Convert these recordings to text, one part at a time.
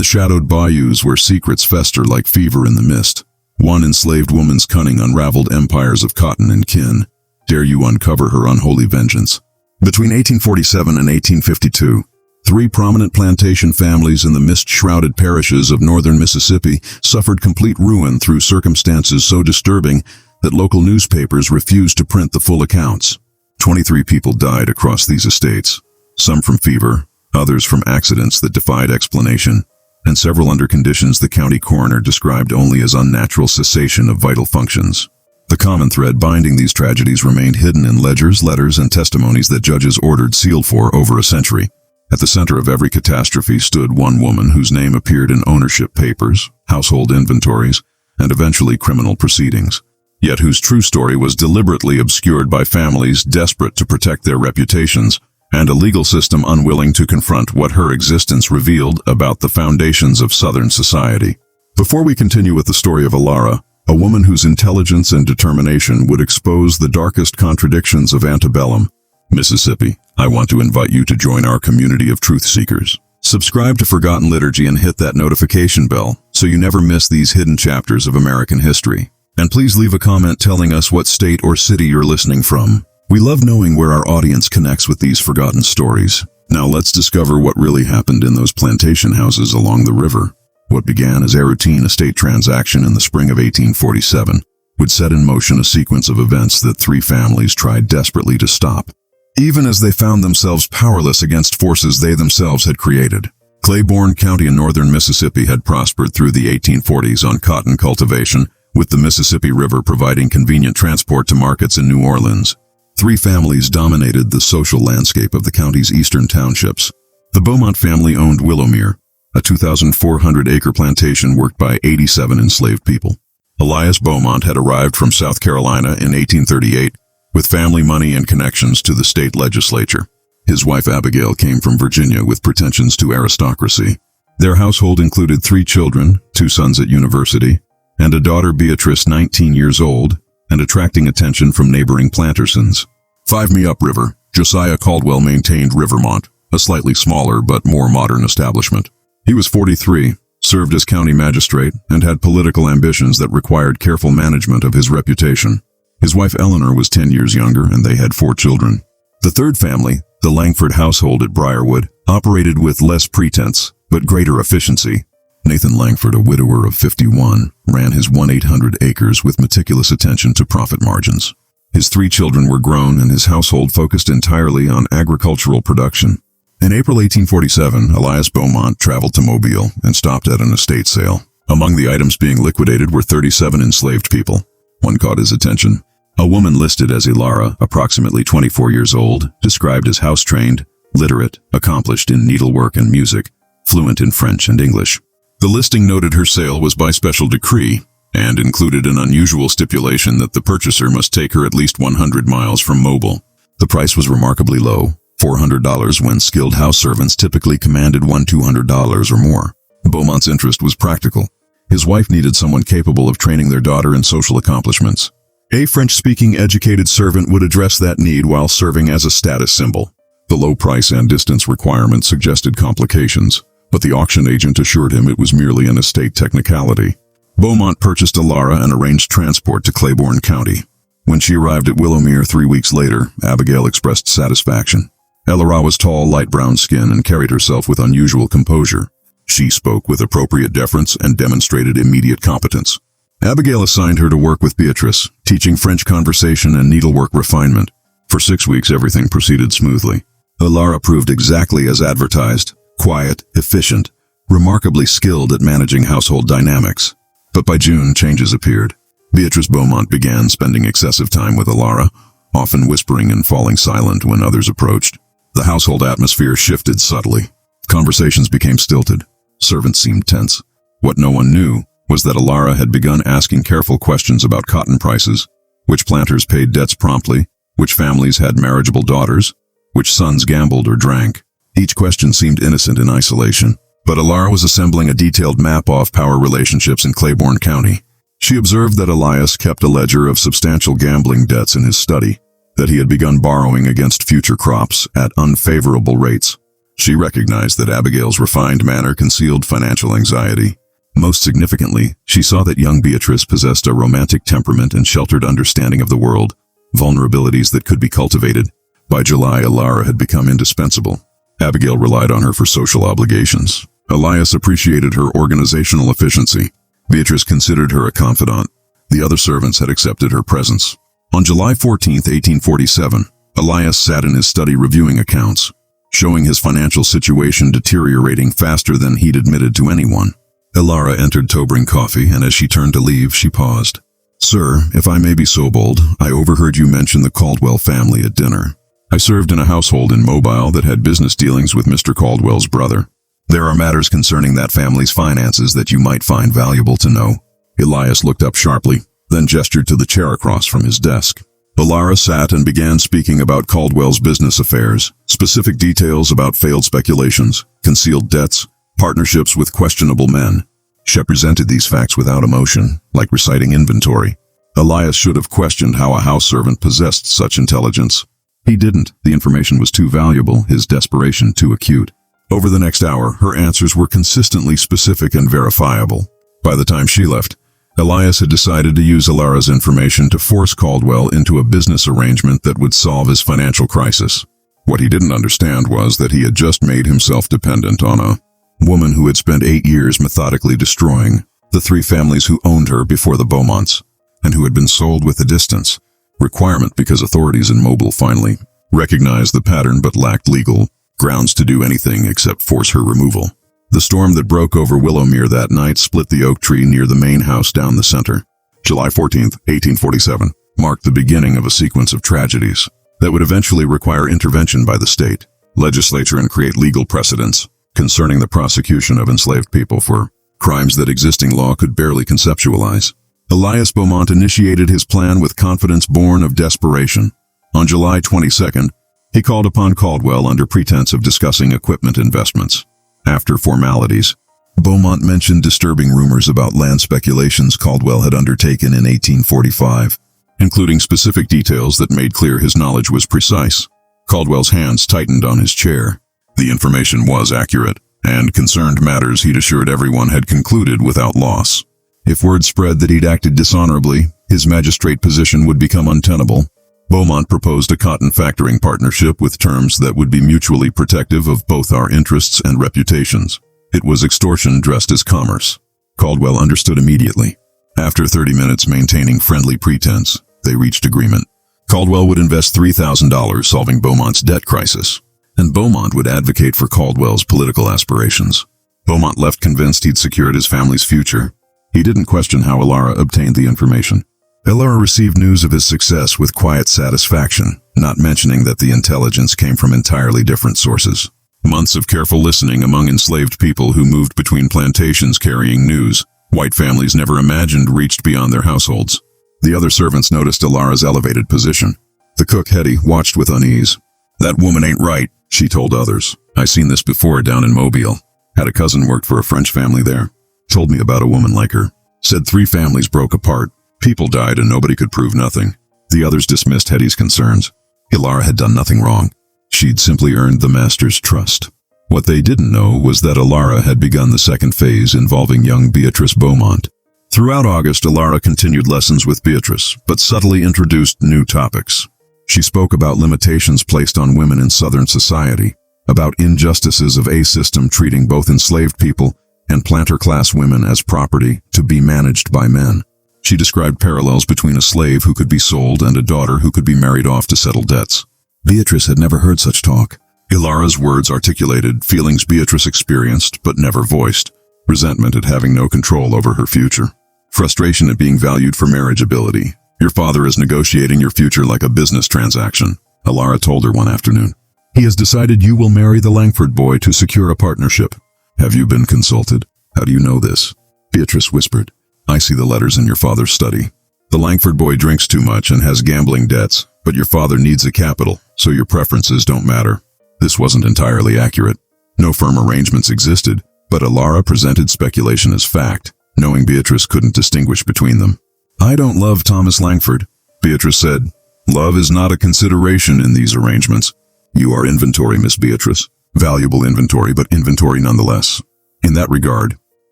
the shadowed bayous where secrets fester like fever in the mist. One enslaved woman's cunning unraveled empires of cotton and kin. Dare you uncover her unholy vengeance? Between 1847 and 1852, 3 prominent plantation families in the mist-shrouded parishes of northern Mississippi suffered complete ruin through circumstances so disturbing that local newspapers refused to print the full accounts. 23 people died across these estates, some from fever, others from accidents that defied explanation, and several under conditions the county coroner described only as unnatural cessation of vital functions. The common thread binding these tragedies remained hidden in ledgers, letters, and testimonies that judges ordered sealed for over a century. At the center of every catastrophe stood one woman whose name appeared in ownership papers, household inventories, and eventually criminal proceedings, yet whose true story was deliberately obscured by families desperate to protect their reputations and a legal system unwilling to confront what her existence revealed about the foundations of Southern society. Before we continue with the story of Elara, a woman whose intelligence and determination would expose the darkest contradictions of Antebellum, Mississippi, I want to invite you to join our community of truth seekers. Subscribe to Forgotten Liturgy and hit that notification bell so you never miss these hidden chapters of American history. And please leave a comment telling us what state or city you're listening from. We love knowing where our audience connects with these forgotten stories. Now let's discover what really happened in those plantation houses along the river. What began as a routine estate transaction in the spring of 1847 would set in motion a sequence of events that 3 families tried desperately to stop, even as they found themselves powerless against forces they themselves had created. Claiborne County in northern Mississippi had prospered through the 1840s on cotton cultivation, with the Mississippi River providing convenient transport to markets in New Orleans. 3 families dominated the social landscape of the county's eastern townships. The Beaumont family owned Willowmere, a 2,400-acre plantation worked by 87 enslaved people. Elias Beaumont had arrived from South Carolina in 1838 with family money and connections to the state legislature. His wife Abigail came from Virginia with pretensions to aristocracy. Their household included 3 children, 2 sons at university, and a daughter Beatrice 19 years old, and attracting attention from neighboring Plantations. 5 Me Up River, Josiah Caldwell maintained Rivermont, a slightly smaller but more modern establishment. He was 43, served as county magistrate, and had political ambitions that required careful management of his reputation. His wife Eleanor was 10 years younger, and they had 4 children. The 3rd family, the Langford household at Briarwood, operated with less pretense, but greater efficiency. Nathan Langford, a widower of 51, ran his 1,800 acres with meticulous attention to profit margins. His 3 children were grown, and his household focused entirely on agricultural production. In April 1847, Elias Beaumont traveled to Mobile and stopped at an estate sale. Among the items being liquidated were 37 enslaved people. One caught his attention. A woman listed as Elara, approximately 24 years old, described as house-trained, literate, accomplished in needlework and music, fluent in French and English. The listing noted her sale was by special decree and included an unusual stipulation that the purchaser must take her at least 100 miles from Mobile. The price was remarkably low, $400 when skilled house servants typically commanded $200 or more. Beaumont's interest was practical. His wife needed someone capable of training their daughter in social accomplishments. A French-speaking educated servant would address that need while serving as a status symbol. The low price and distance requirement suggested complications, but the auction agent assured him it was merely an estate technicality. Beaumont purchased Elara and arranged transport to Claiborne County. When she arrived at Willowmere 3 weeks later, Abigail expressed satisfaction. Elara was tall, light brown skin and carried herself with unusual composure. She spoke with appropriate deference and demonstrated immediate competence. Abigail assigned her to work with Beatrice, teaching French conversation and needlework refinement. For 6 weeks, everything proceeded smoothly. Elara proved exactly as advertised, quiet, efficient, remarkably skilled at managing household dynamics. But by June, changes appeared. Beatrice Beaumont began spending excessive time with Elara, often whispering and falling silent when others approached. The household atmosphere shifted subtly. Conversations became stilted. Servants seemed tense. What no one knew was that Elara had begun asking careful questions about cotton prices, which planters paid debts promptly, which families had marriageable daughters, which sons gambled or drank. Each question seemed innocent in isolation, but Elara was assembling a detailed map of power relationships in Claiborne County. She observed that Elias kept a ledger of substantial gambling debts in his study, that he had begun borrowing against future crops at unfavorable rates. She recognized that Abigail's refined manner concealed financial anxiety. Most significantly, she saw that young Beatrice possessed a romantic temperament and sheltered understanding of the world, vulnerabilities that could be cultivated. By July, elara had become indispensable. Abigail relied on her for social obligations. Elias appreciated her organizational efficiency. Beatrice considered her a confidant. The other servants had accepted her presence. On July 14, 1847, Elias sat in his study reviewing accounts, showing his financial situation deteriorating faster than he'd admitted to anyone. Elara entered to bring coffee, and as she turned to leave, she paused. "Sir, if I may be so bold, I overheard you mention the Caldwell family at dinner. I served in a household in Mobile that had business dealings with Mr. Caldwell's brother. There are matters concerning that family's finances that you might find valuable to know." Elias looked up sharply, then gestured to the chair across from his desk. Elara sat and began speaking about Caldwell's business affairs, specific details about failed speculations, concealed debts, partnerships with questionable men. She presented these facts without emotion, like reciting inventory. Elias should have questioned how a house servant possessed such intelligence. He didn't. The information was too valuable, his desperation too acute. Over the next hour, her answers were consistently specific and verifiable. By the time she left, Elias had decided to use Elara's information to force Caldwell into a business arrangement that would solve his financial crisis. What he didn't understand was that he had just made himself dependent on a woman who had spent 8 years methodically destroying the 3 families who owned her before the Beaumonts, and who had been sold with a distance requirement because authorities in Mobile finally recognized the pattern but lacked legal grounds to do anything except force her removal. The storm that broke over Willowmere that night split the oak tree near the main house down the center. July 14, 1847, marked the beginning of a sequence of tragedies that would eventually require intervention by the state legislature and create legal precedents concerning the prosecution of enslaved people for crimes that existing law could barely conceptualize. Elias Beaumont initiated his plan with confidence born of desperation. On July 22nd, he called upon Caldwell under pretense of discussing equipment investments. After formalities, Beaumont mentioned disturbing rumors about land speculations Caldwell had undertaken in 1845, including specific details that made clear his knowledge was precise. Caldwell's hands tightened on his chair. The information was accurate, and concerned matters he'd assured everyone had concluded without loss. If word spread that he'd acted dishonorably, his magistrate position would become untenable. Beaumont proposed a cotton factoring partnership with terms that would be mutually protective of both our interests and reputations. It was extortion dressed as commerce. Caldwell understood immediately. After 30 minutes maintaining friendly pretense, they reached agreement. Caldwell would invest $3,000 solving Beaumont's debt crisis, and Beaumont would advocate for Caldwell's political aspirations. Beaumont left convinced he'd secured his family's future. He didn't question how Elara obtained the information. Elara received news of his success with quiet satisfaction, not mentioning that the intelligence came from entirely different sources. Months of careful listening among enslaved people who moved between plantations carrying news white families never imagined reached beyond their households. The other servants noticed Elara's elevated position. The cook, Hetty, watched with unease. "That woman ain't right," she told others. "I seen this before down in Mobile. Had a cousin worked for a French family there. Told me about a woman like her. Said 3 families broke apart. People died and nobody could prove nothing." The others dismissed Hetty's concerns. Elara had done nothing wrong. She'd simply earned the master's trust. What they didn't know was that Elara had begun the second phase involving young Beatrice Beaumont. Throughout August, Elara continued lessons with Beatrice, but subtly introduced new topics. She spoke about limitations placed on women in Southern society, about injustices of a system treating both enslaved people and planter-class women as property to be managed by men. She described parallels between a slave who could be sold and a daughter who could be married off to settle debts. Beatrice had never heard such talk. Elara's words articulated feelings Beatrice experienced but never voiced, resentment at having no control over her future, frustration at being valued for marriageability. "Your father is negotiating your future like a business transaction," Elara told her one afternoon. "He has decided you will marry the Langford boy to secure a partnership. Have you been consulted? How do you know this?" Beatrice whispered. "I see the letters in your father's study. The Langford boy drinks too much and has gambling debts, but your father needs a capital, so your preferences don't matter." This wasn't entirely accurate. No firm arrangements existed, but Elara presented speculation as fact, knowing Beatrice couldn't distinguish between them. "I don't love Thomas Langford," Beatrice said. "Love is not a consideration in these arrangements. You are inventory, Miss Beatrice. Valuable inventory, but inventory nonetheless. In that regard,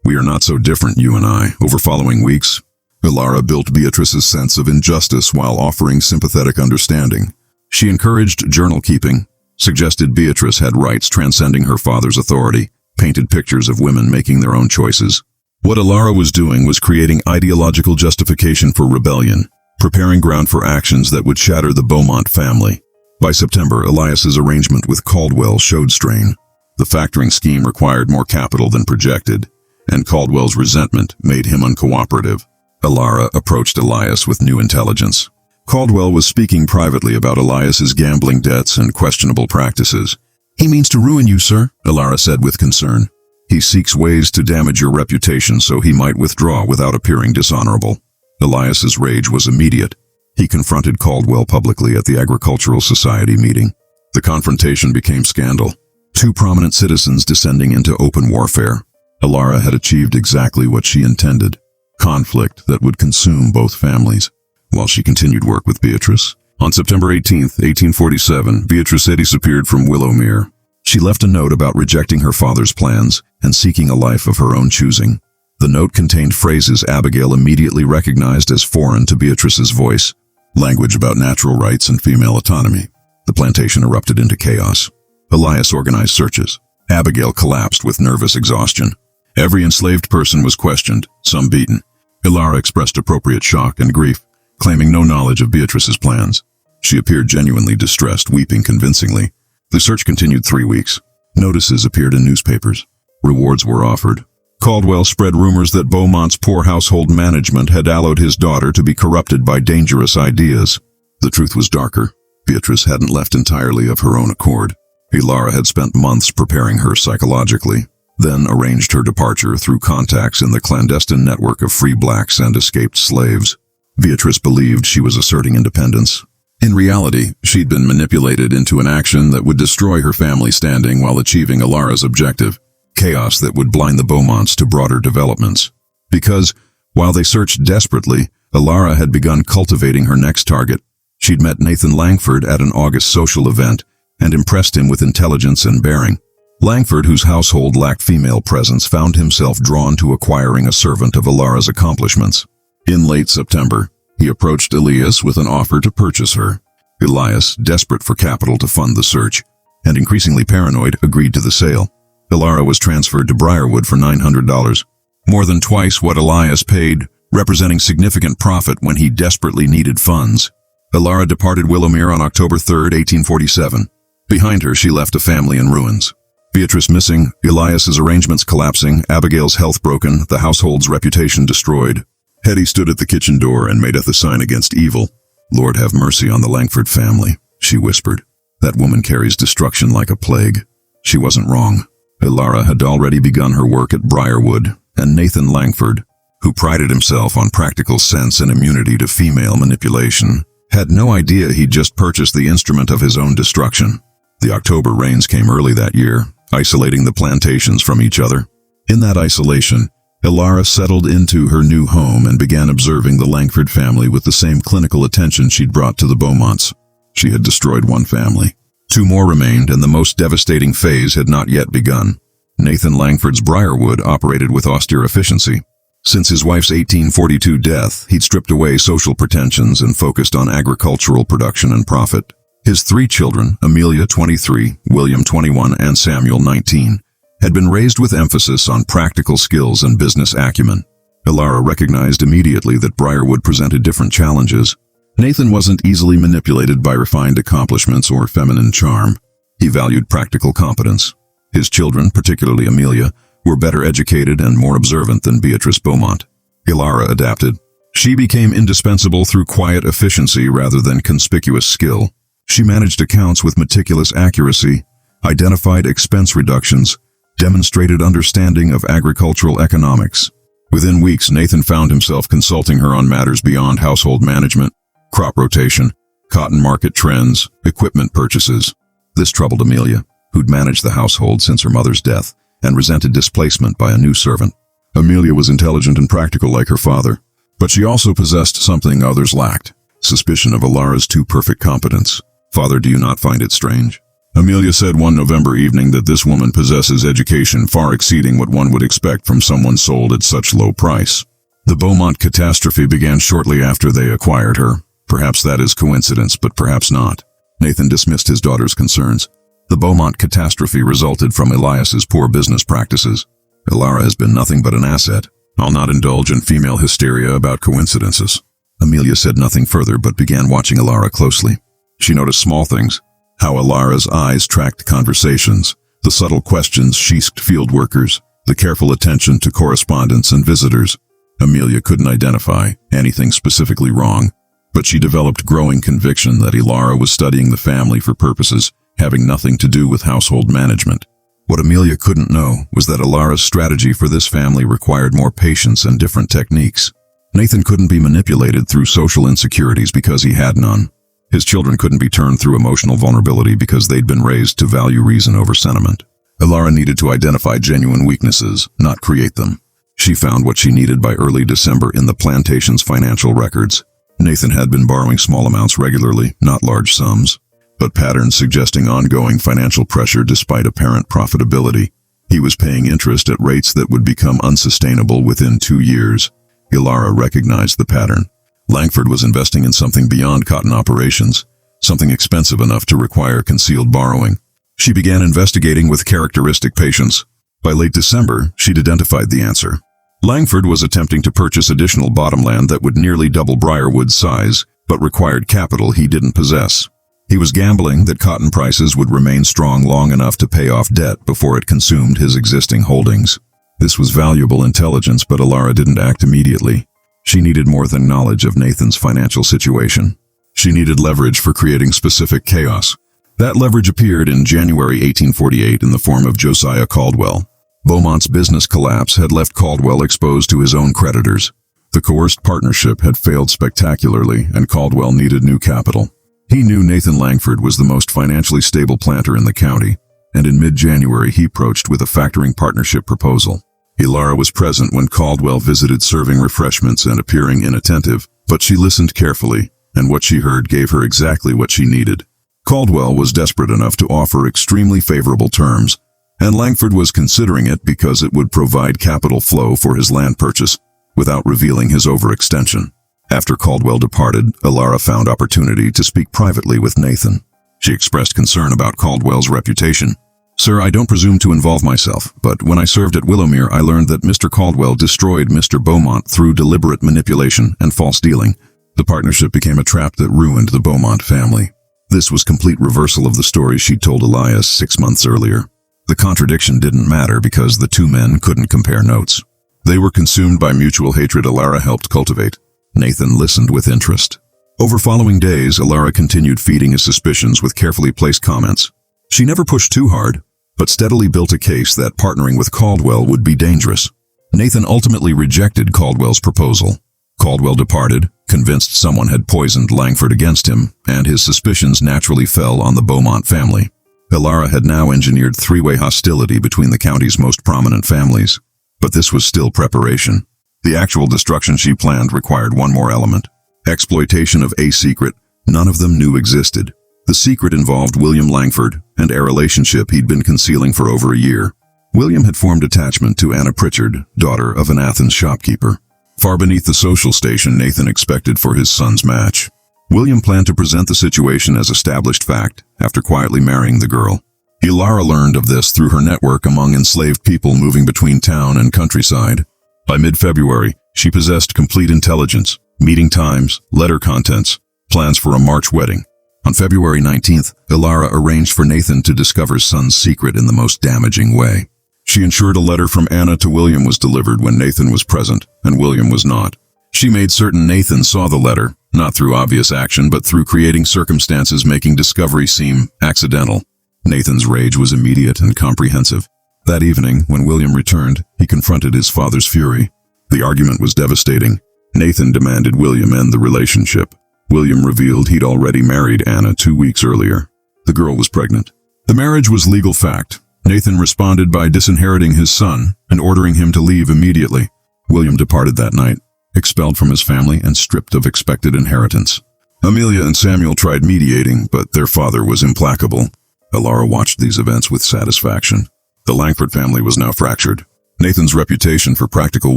we are not so different, you and I. Over following weeks, Elara built Beatrice's sense of injustice while offering sympathetic understanding. She encouraged journal keeping, suggested Beatrice had rights transcending her father's authority, painted pictures of women making their own choices. What Elara was doing was creating ideological justification for rebellion, preparing ground for actions that would shatter the Beaumont family. By September, Elias's arrangement with Caldwell showed strain. The factoring scheme required more capital than projected, and Caldwell's resentment made him uncooperative. Elara approached Elias with new intelligence. Caldwell was speaking privately about Elias's gambling debts and questionable practices. "He means to ruin you, sir," Elara said with concern. "He seeks ways to damage your reputation so he might withdraw without appearing dishonorable." Elias's rage was immediate. He confronted Caldwell publicly at the Agricultural Society meeting. The confrontation became scandal. Two prominent citizens descending into open warfare. Elara had achieved exactly what she intended: conflict that would consume both families. While she continued work with Beatrice, on September 18, 1847, Beatrice disappeared from Willowmere. She left a note about rejecting her father's plans and seeking a life of her own choosing. The note contained phrases Abigail immediately recognized as foreign to Beatrice's voice. Language about natural rights and female autonomy. The plantation erupted into chaos. Elias organized searches. Abigail collapsed with nervous exhaustion. Every enslaved person was questioned, some beaten. Elara expressed appropriate shock and grief, claiming no knowledge of Beatrice's plans. She appeared genuinely distressed, weeping convincingly. The search continued 3 weeks. Notices appeared in newspapers. Rewards were offered. Caldwell spread rumors that Beaumont's poor household management had allowed his daughter to be corrupted by dangerous ideas. The truth was darker. Beatrice hadn't left entirely of her own accord. Elara had spent months preparing her psychologically, then arranged her departure through contacts in the clandestine network of free blacks and escaped slaves. Beatrice believed she was asserting independence. In reality, she'd been manipulated into an action that would destroy her family standing while achieving Elara's objective. Chaos that would blind the Beaumonts to broader developments. Because, while they searched desperately, Elara had begun cultivating her next target. She'd met Nathan Langford at an August social event and impressed him with intelligence and bearing. Langford, whose household lacked female presence, found himself drawn to acquiring a servant of Elara's accomplishments. In late September, he approached Elias with an offer to purchase her. Elias, desperate for capital to fund the search, and increasingly paranoid, agreed to the sale. Elara was transferred to Briarwood for $900, more than twice what Elias paid, representing significant profit when he desperately needed funds. Elara departed Willowmere on October 3, 1847. Behind her, she left a family in ruins. Beatrice missing, Elias's arrangements collapsing, Abigail's health broken, the household's reputation destroyed. Hetty stood at the kitchen door and made a sign against evil. "Lord, have mercy on the Langford family," she whispered. "That woman carries destruction like a plague." She wasn't wrong. Elara had already begun her work at Briarwood, and Nathan Langford, who prided himself on practical sense and immunity to female manipulation, had no idea he'd just purchased the instrument of his own destruction. The October rains came early that year, isolating the plantations from each other. In that isolation, Elara settled into her new home and began observing the Langford family with the same clinical attention she'd brought to the Beaumonts. She had destroyed one family. 2 more remained, and the most devastating phase had not yet begun. Nathan Langford's Briarwood operated with austere efficiency. Since his wife's 1842 death, he'd stripped away social pretensions and focused on agricultural production and profit. His 3 children, Amelia, 23, William, 21, and Samuel, 19, had been raised with emphasis on practical skills and business acumen. Elara recognized immediately that Briarwood presented different challenges. Nathan wasn't easily manipulated by refined accomplishments or feminine charm. He valued practical competence. His children, particularly Amelia, were better educated and more observant than Beatrice Beaumont. Elara adapted. She became indispensable through quiet efficiency rather than conspicuous skill. She managed accounts with meticulous accuracy, identified expense reductions, demonstrated understanding of agricultural economics. Within weeks, Nathan found himself consulting her on matters beyond household management, crop rotation, cotton market trends, equipment purchases. This troubled Amelia, who'd managed the household since her mother's death and resented displacement by a new servant. Amelia was intelligent and practical like her father, but she also possessed something others lacked: suspicion of Elara's too perfect competence. "Father, do you not find it strange?" Amelia said one November evening that this woman possesses education far exceeding what one would expect from someone sold at such low price. The Beaumont catastrophe began shortly after they acquired her. Perhaps that is coincidence, but perhaps not. Nathan dismissed his daughter's concerns. The Beaumont catastrophe resulted from Elias's poor business practices. Elara has been nothing but an asset. I'll not indulge in female hysteria about coincidences. Amelia said nothing further but began watching Elara closely. She noticed small things. How Elara's eyes tracked conversations, the subtle questions sheasked field workers, the careful attention to correspondents and visitors. Amelia couldn't identify anything specifically wrong, but she developed growing conviction that Elara was studying the family for purposes having nothing to do with household management. What Amelia couldn't know was that Elara's strategy for this family required more patience and different techniques. Nathan couldn't be manipulated through social insecurities because he had none. His children couldn't be turned through emotional vulnerability because they'd been raised to value reason over sentiment. Elara needed to identify genuine weaknesses, not create them. She found what she needed by early December in the Plantation's financial records. Nathan had been borrowing small amounts regularly, not large sums, but patterns suggesting ongoing financial pressure despite apparent profitability. He was paying interest at rates that would become unsustainable within 2 years. Elara recognized the pattern. Langford was investing in something beyond cotton operations, something expensive enough to require concealed borrowing. She began investigating with characteristic patience. By late December, she'd identified the answer. Langford was attempting to purchase additional bottomland that would nearly double Briarwood's size, but required capital he didn't possess. He was gambling that cotton prices would remain strong long enough to pay off debt before it consumed his existing holdings. This was valuable intelligence, but Elara didn't act immediately. She needed more than knowledge of Nathan's financial situation. She needed leverage for creating specific chaos. That leverage appeared in January 1848 in the form of Josiah Caldwell. Beaumont's business collapse had left Caldwell exposed to his own creditors. The coerced partnership had failed spectacularly, and Caldwell needed new capital. He knew Nathan Langford was the most financially stable planter in the county, and in mid-January he approached with a factoring partnership proposal. Elara was present when Caldwell visited, serving refreshments and appearing inattentive, but she listened carefully, and what she heard gave her exactly what she needed. Caldwell was desperate enough to offer extremely favorable terms, and Langford was considering it because it would provide capital flow for his land purchase, without revealing his overextension. After Caldwell departed, Elara found opportunity to speak privately with Nathan. She expressed concern about Caldwell's reputation. "Sir, I don't presume to involve myself, but when I served at Willowmere, I learned that Mr. Caldwell destroyed Mr. Beaumont through deliberate manipulation and false dealing. The partnership became a trap that ruined the Beaumont family." This was complete reversal of the story she'd told Elias 6 months earlier. The contradiction didn't matter because the two men couldn't compare notes. They were consumed by mutual hatred Elara helped cultivate. Nathan listened with interest. Over following days, Elara continued feeding his suspicions with carefully placed comments. She never pushed too hard, but steadily built a case that partnering with Caldwell would be dangerous. Nathan ultimately rejected Caldwell's proposal. Caldwell departed, convinced someone had poisoned Langford against him, and his suspicions naturally fell on the Beaumont family. Elara had now engineered three-way hostility between the county's most prominent families. But this was still preparation. The actual destruction she planned required one more element: exploitation of a secret none of them knew existed. The secret involved William Langford and a relationship he'd been concealing for over a year. William had formed attachment to Anna Pritchard, daughter of an Athens shopkeeper. Far beneath the social station Nathan expected for his son's match. William planned to present the situation as established fact after quietly marrying the girl. Elara learned of this through her network among enslaved people moving between town and countryside. By mid-February, she possessed complete intelligence, meeting times, letter contents, plans for a March wedding. On February 19th, Elara arranged for Nathan to discover son's secret in the most damaging way. She ensured a letter from Anna to William was delivered when Nathan was present, and William was not. She made certain Nathan saw the letter, not through obvious action, but through creating circumstances making discovery seem accidental. Nathan's rage was immediate and comprehensive. That evening, when William returned, he confronted his father's fury. The argument was devastating. Nathan demanded William end the relationship. William revealed he'd already married Anna 2 weeks earlier. The girl was pregnant. The marriage was legal fact. Nathan responded by disinheriting his son and ordering him to leave immediately. William departed that night, expelled from his family and stripped of expected inheritance. Amelia and Samuel tried mediating, but their father was implacable. Elara watched these events with satisfaction. The Langford family was now fractured. Nathan's reputation for practical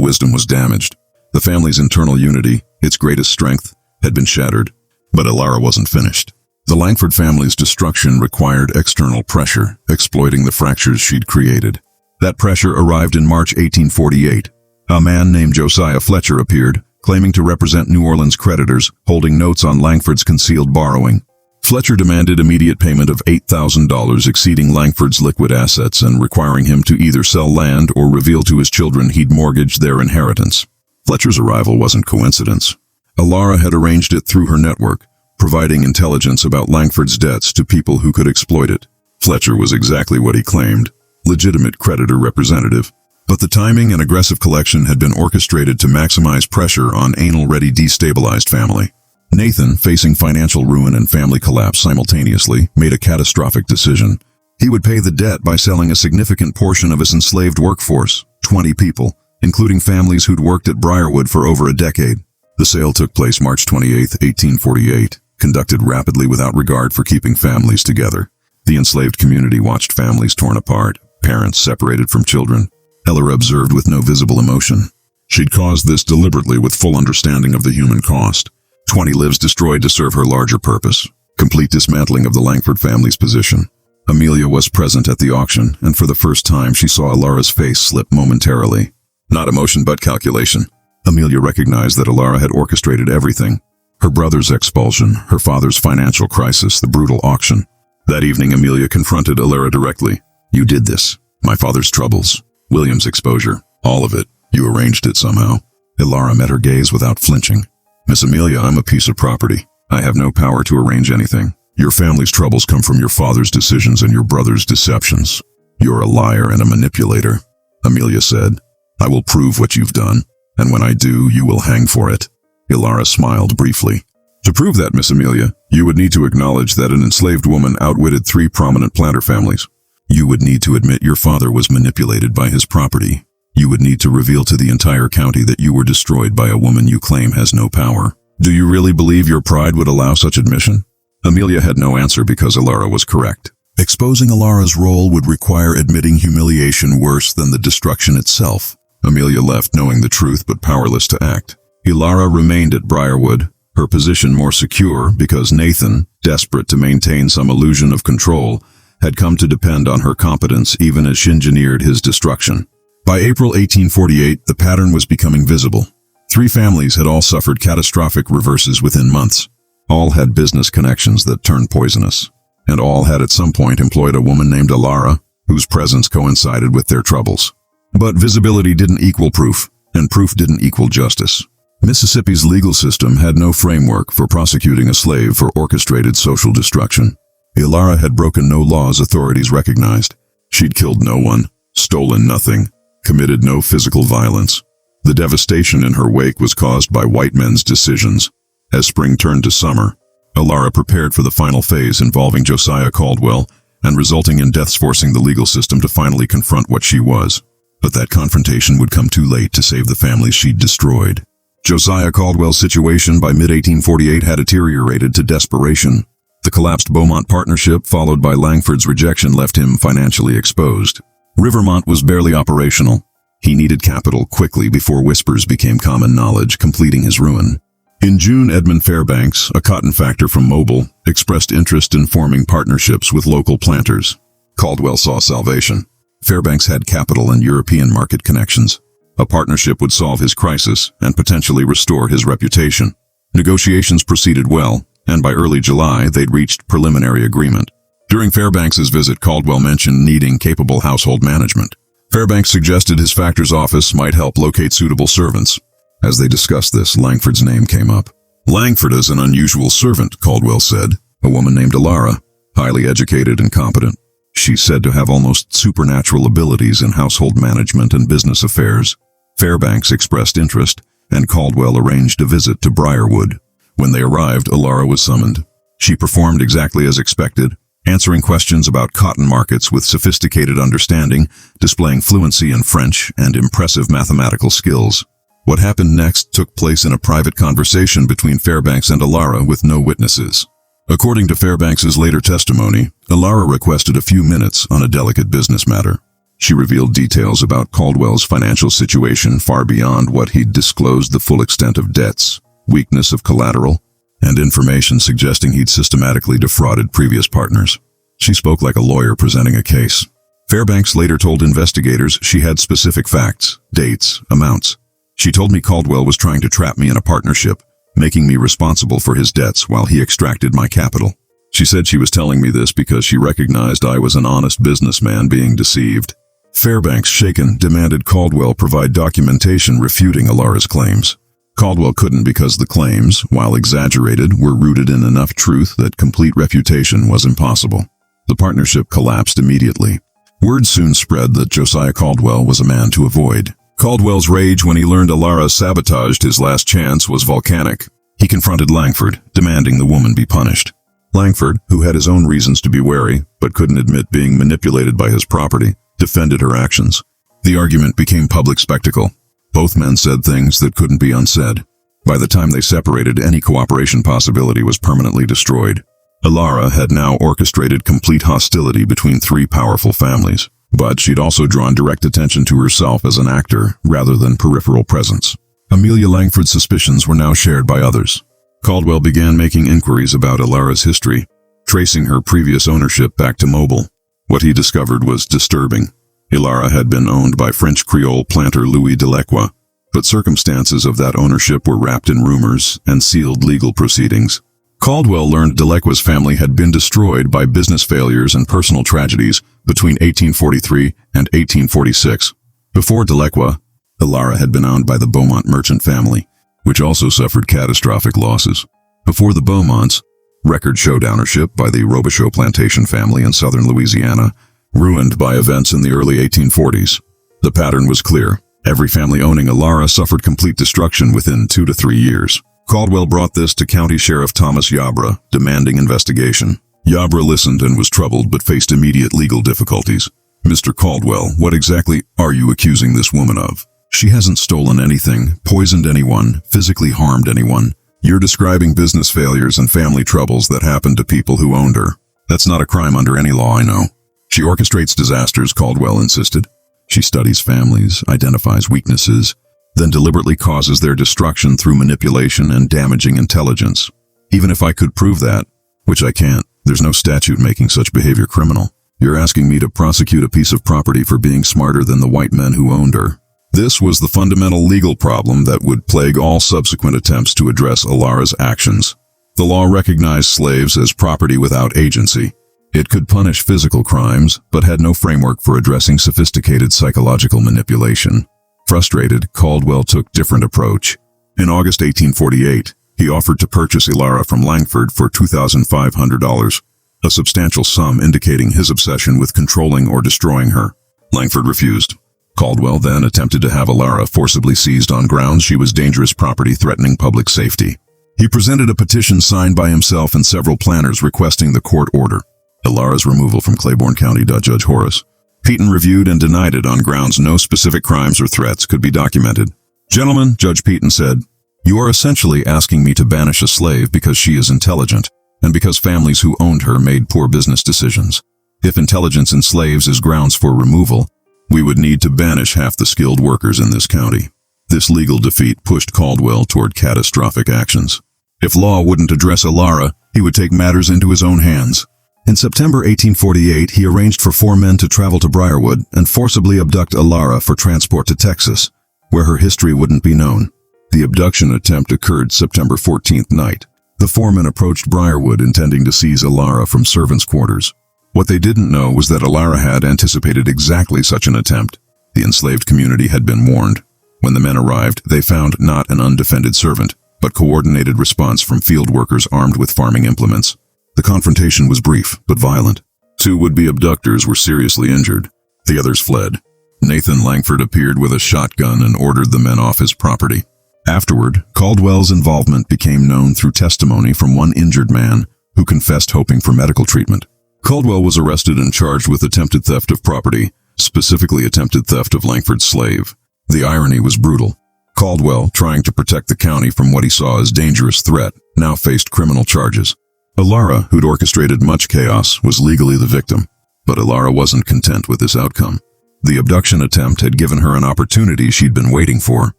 wisdom was damaged. The family's internal unity, its greatest strength, had been shattered. But Elara wasn't finished. The Langford family's destruction required external pressure, exploiting the fractures she'd created. That pressure arrived in March 1848. A man named Josiah Fletcher appeared, claiming to represent New Orleans creditors, holding notes on Langford's concealed borrowing. Fletcher demanded immediate payment of $8,000, exceeding Langford's liquid assets and requiring him to either sell land or reveal to his children he'd mortgaged their inheritance. Fletcher's arrival wasn't coincidence. Elara had arranged it through her network, providing intelligence about Langford's debts to people who could exploit it. Fletcher was exactly what he claimed, legitimate creditor representative. But the timing and aggressive collection had been orchestrated to maximize pressure on an already destabilized family. Nathan, facing financial ruin and family collapse simultaneously, made a catastrophic decision. He would pay the debt by selling a significant portion of his enslaved workforce, 20 people, including families who'd worked at Briarwood for over a decade. The sale took place March 28, 1848, conducted rapidly without regard for keeping families together. The enslaved community watched families torn apart, parents separated from children. Elara observed with no visible emotion. She'd caused this deliberately with full understanding of the human cost. 20 lives destroyed to serve her larger purpose, complete dismantling of the Langford family's position. Amelia was present at the auction, and for the first time she saw Elara's face slip momentarily. Not emotion but calculation. Amelia recognized that Elara had orchestrated everything. Her brother's expulsion, her father's financial crisis, the brutal auction. That evening Amelia confronted Elara directly. "You did this. My father's troubles. William's exposure. All of it. You arranged it somehow." Elara met her gaze without flinching. "Miss Amelia, I'm a piece of property. I have no power to arrange anything. Your family's troubles come from your father's decisions and your brother's deceptions. You're a liar and a manipulator," Amelia said. "I will prove what you've done, and when I do, you will hang for it." Elara smiled briefly. "To prove that, Miss Amelia, you would need to acknowledge that an enslaved woman outwitted 3 prominent planter families. You would need to admit your father was manipulated by his property. You would need to reveal to the entire county that you were destroyed by a woman you claim has no power. Do you really believe your pride would allow such admission?" Amelia had no answer because Elara was correct. Exposing Elara's role would require admitting humiliation worse than the destruction itself. Amelia left knowing the truth but powerless to act. Elara remained at Briarwood, her position more secure because Nathan, desperate to maintain some illusion of control, had come to depend on her competence even as she engineered his destruction. By April 1848, the pattern was becoming visible. 3 families had all suffered catastrophic reverses within months. All had business connections that turned poisonous. And all had at some point employed a woman named Elara, whose presence coincided with their troubles. But visibility didn't equal proof, and proof didn't equal justice. Mississippi's legal system had no framework for prosecuting a slave for orchestrated social destruction. Elara had broken no laws authorities recognized. She'd killed no one, stolen nothing, committed no physical violence. The devastation in her wake was caused by white men's decisions. As spring turned to summer, Elara prepared for the final phase involving Josiah Caldwell and resulting in deaths, forcing the legal system to finally confront what she was. But that confrontation would come too late to save the families she'd destroyed. Josiah Caldwell's situation by mid-1848 had deteriorated to desperation. The collapsed Beaumont partnership, followed by Langford's rejection, left him financially exposed. Rivermont was barely operational. He needed capital quickly before whispers became common knowledge, completing his ruin. In June, Edmund Fairbanks, a cotton factor from Mobile, expressed interest in forming partnerships with local planters. Caldwell saw salvation. Fairbanks had capital and European market connections. A partnership would solve his crisis and potentially restore his reputation. Negotiations proceeded well, and by early July, they'd reached preliminary agreement. During Fairbanks's visit, Caldwell mentioned needing capable household management. Fairbanks suggested his factor's office might help locate suitable servants. As they discussed this, Langford's name came up. "Langford is an unusual servant," Caldwell said. "A woman named Elara, highly educated and competent. She's said to have almost supernatural abilities in household management and business affairs." Fairbanks expressed interest, and Caldwell arranged a visit to Briarwood. When they arrived, Elara was summoned. She performed exactly as expected, answering questions about cotton markets with sophisticated understanding, displaying fluency in French and impressive mathematical skills. What happened next took place in a private conversation between Fairbanks and Elara with no witnesses. According to Fairbanks's later testimony, Elara requested a few minutes on a delicate business matter. She revealed details about Caldwell's financial situation far beyond what he'd disclosed: the full extent of debts, weakness of collateral, and information suggesting he'd systematically defrauded previous partners. She spoke like a lawyer presenting a case. Fairbanks later told investigators she had specific facts, dates, amounts. She told me Caldwell was trying to trap me in a partnership, making me responsible for his debts while he extracted my capital. She said she was telling me this because she recognized I was an honest businessman being deceived. Fairbanks, shaken, demanded Caldwell provide documentation refuting Elara's claims. Caldwell couldn't because the claims, while exaggerated, were rooted in enough truth that complete refutation was impossible. The partnership collapsed immediately. Word soon spread that Josiah Caldwell was a man to avoid. Caldwell's rage when he learned Elara sabotaged his last chance was volcanic. He confronted Langford, demanding the woman be punished. Langford, who had his own reasons to be wary, but couldn't admit being manipulated by his property, defended her actions. The argument became public spectacle. Both men said things that couldn't be unsaid. By the time they separated, any cooperation possibility was permanently destroyed. Elara had now orchestrated complete hostility between three powerful families. But she'd also drawn direct attention to herself as an actor, rather than peripheral presence. Amelia Langford's suspicions were now shared by others. Caldwell began making inquiries about Elara's history, tracing her previous ownership back to Mobile. What he discovered was disturbing. Elara had been owned by French Creole planter Louis Delacroix, but circumstances of that ownership were wrapped in rumors and sealed legal proceedings. Caldwell learned Delacroix's family had been destroyed by business failures and personal tragedies between 1843 and 1846. Before Delacroix, Elara had been owned by the Beaumont merchant family, which also suffered catastrophic losses. Before the Beaumonts, records showed ownership by the Robichaud Plantation family in southern Louisiana, ruined by events in the early 1840s. The pattern was clear. Every family owning Elara suffered complete destruction within 2 to 3 years. Caldwell brought this to County Sheriff Thomas Yabra, demanding investigation. Yabra listened and was troubled but faced immediate legal difficulties. Mr. Caldwell, what exactly are you accusing this woman of? She hasn't stolen anything, poisoned anyone, physically harmed anyone. You're describing business failures and family troubles that happened to people who owned her. That's not a crime under any law I know. She orchestrates disasters, Caldwell insisted. She studies families, identifies weaknesses, then deliberately causes their destruction through manipulation and damaging intelligence. Even if I could prove that, which I can't, there's no statute making such behavior criminal. You're asking me to prosecute a piece of property for being smarter than the white men who owned her. This was the fundamental legal problem that would plague all subsequent attempts to address Elara's actions. The law recognized slaves as property without agency. It could punish physical crimes, but had no framework for addressing sophisticated psychological manipulation. Frustrated, Caldwell took a different approach. In August 1848, he offered to purchase Elara from Langford for $2,500, a substantial sum indicating his obsession with controlling or destroying her. Langford refused. Caldwell then attempted to have Elara forcibly seized on grounds she was dangerous property threatening public safety. He presented a petition signed by himself and several planners requesting the court order Elara's removal from Claiborne County. Judge Horace Peaton reviewed and denied it on grounds no specific crimes or threats could be documented. Gentlemen, Judge Peaton said, you are essentially asking me to banish a slave because she is intelligent, and because families who owned her made poor business decisions. If intelligence in slaves is grounds for removal, we would need to banish half the skilled workers in this county. This legal defeat pushed Caldwell toward catastrophic actions. If law wouldn't address Elara, he would take matters into his own hands. In September 1848, he arranged for 4 men to travel to Briarwood and forcibly abduct Elara for transport to Texas, where her history wouldn't be known. The abduction attempt occurred September 14th night. The 4 men approached Briarwood intending to seize Elara from servants' quarters. What they didn't know was that Elara had anticipated exactly such an attempt. The enslaved community had been warned. When the men arrived, they found not an undefended servant, but coordinated response from field workers armed with farming implements. The confrontation was brief, but violent. 2 would-be abductors were seriously injured. The others fled. Nathan Langford appeared with a shotgun and ordered the men off his property. Afterward, Caldwell's involvement became known through testimony from one injured man who confessed hoping for medical treatment. Caldwell was arrested and charged with attempted theft of property, specifically attempted theft of Langford's slave. The irony was brutal. Caldwell, trying to protect the county from what he saw as dangerous threat, now faced criminal charges. Elara, who'd orchestrated much chaos, was legally the victim. But Elara wasn't content with this outcome. The abduction attempt had given her an opportunity she'd been waiting for.